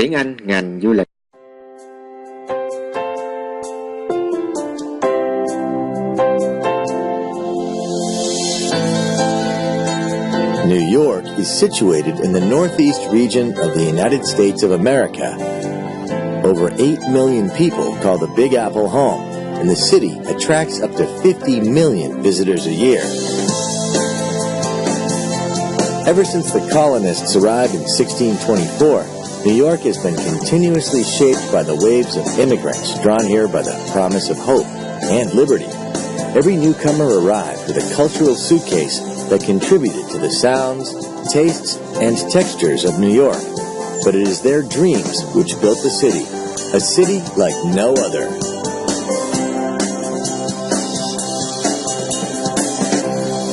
Tiếng Anh ngành du lịch. New York is situated in the northeast region of the United States of America. Over 8 million people call the Big Apple home, and the city attracts up to 50 million visitors a year. Ever since the colonists arrived in 1624, New York has been continuously shaped by the waves of immigrants drawn here by the promise of hope and liberty. Every newcomer arrived with a cultural suitcase that contributed to the sounds, tastes, and textures of New York. But it is their dreams which built the city, a city like no other.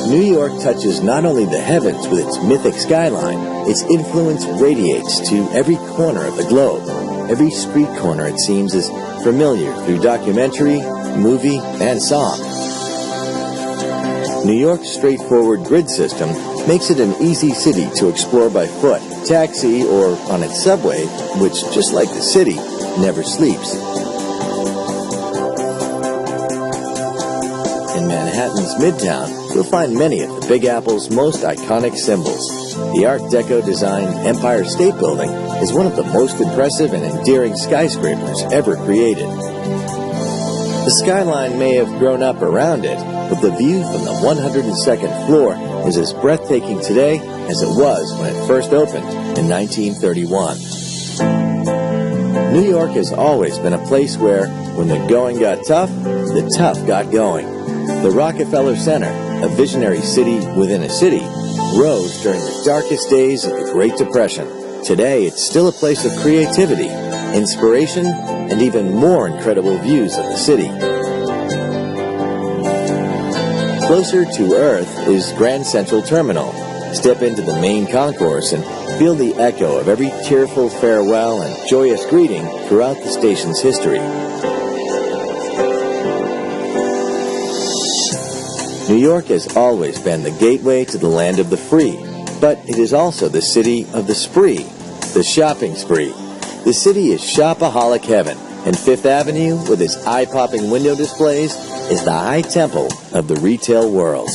New York touches not only the heavens with its mythic skyline, its influence radiates to every corner of the globe. Every street corner, it seems, is familiar through documentary, movie, and song. New York's straightforward grid system makes it an easy city to explore by foot, taxi, or on its subway, which, just like the city, never sleeps. In Manhattan's Midtown, you'll find many of the Big Apple's most iconic symbols. The Art Deco-designed Empire State Building is one of the most impressive and endearing skyscrapers ever created. The skyline may have grown up around it, but the view from the 102nd floor is as breathtaking today as it was when it first opened in 1931. New York has always been a place where, when the going got tough, the tough got going. The Rockefeller Center, a visionary city within a city, rose during the darkest days of the Great Depression. Today, it's still a place of creativity, inspiration, and even more incredible views of the city. Closer to Earth is Grand Central Terminal. Step into the main concourse and feel the echo of every tearful farewell and joyous greeting throughout the station's history. New York has always been the gateway to the land of the free, but it is also the city of the spree, the shopping spree. The city is shopaholic heaven, and Fifth Avenue, with its eye-popping window displays, is the high temple of the retail world.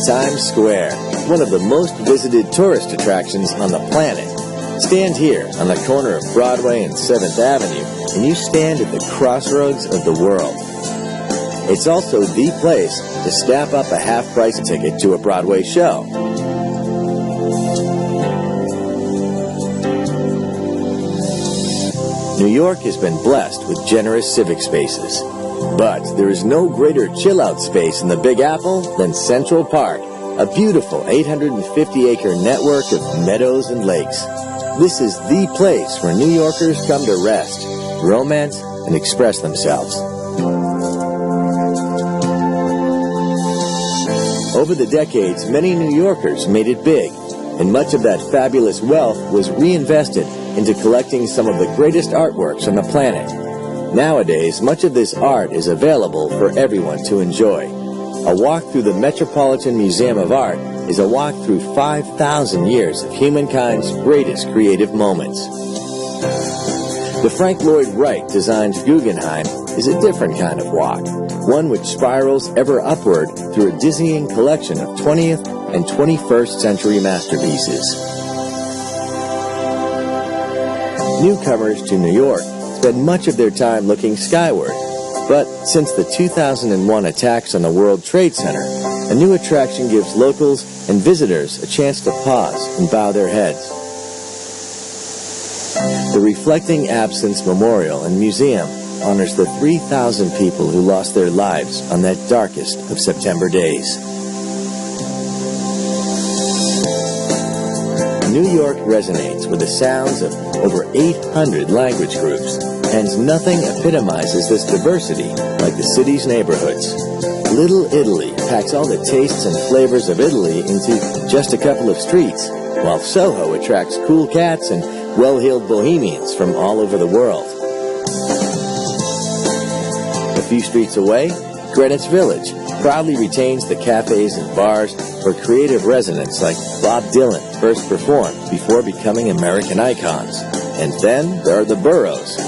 Times Square, one of the most visited tourist attractions on the planet. Stand here on the corner of Broadway and 7th Avenue, and you stand at the crossroads of the world. It's also the place to snap up a half-price ticket to a Broadway show. New York has been blessed with generous civic spaces. But there is no greater chill-out space in the Big Apple than Central Park, a beautiful 850-acre network of meadows and lakes. This is the place where New Yorkers come to rest, romance, and express themselves. Over the decades, many New Yorkers made it big, and much of that fabulous wealth was reinvested into collecting some of the greatest artworks on the planet. Nowadays, much of this art is available for everyone to enjoy. A walk through the Metropolitan Museum of Art is a walk through 5,000 years of humankind's greatest creative moments. The Frank Lloyd Wright-designed Guggenheim is a different kind of walk, one which spirals ever upward through a dizzying collection of 20th and 21st century masterpieces. Newcomers to New York spend much of their time looking skyward, but since the 2001 attacks on the World Trade Center, a new attraction gives locals and visitors a chance to pause and bow their heads. The Reflecting Absence Memorial and Museum honors the 3,000 people who lost their lives on that darkest of September days. New York resonates with the sounds of over 800 language groups, and nothing epitomizes this diversity like the city's neighborhoods. Little Italy packs all the tastes and flavors of Italy into just a couple of streets, while Soho attracts cool cats and well-heeled bohemians from all over the world. A few streets away, Greenwich Village proudly retains the cafes and bars where creative residents like Bob Dylan first performed before becoming American icons. And then there are the boroughs.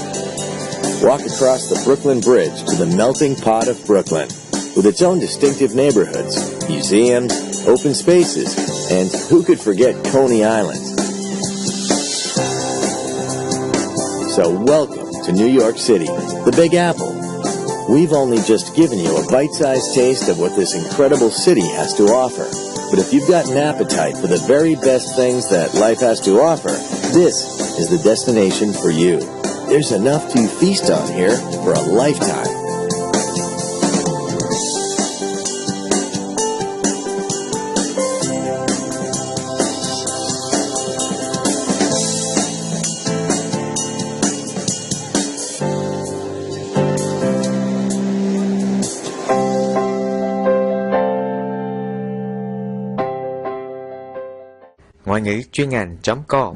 Walk across the Brooklyn Bridge to the melting pot of Brooklyn, with its own distinctive neighborhoods, museums, open spaces, and who could forget Coney Island? So welcome to New York City, the Big Apple. We've only just given you a bite-sized taste of what this incredible city has to offer. But if you've got an appetite for the very best things that life has to offer, this is the destination for you. There's enough to feast on here for a lifetime. Ngoại ngữ chuyên ngành.com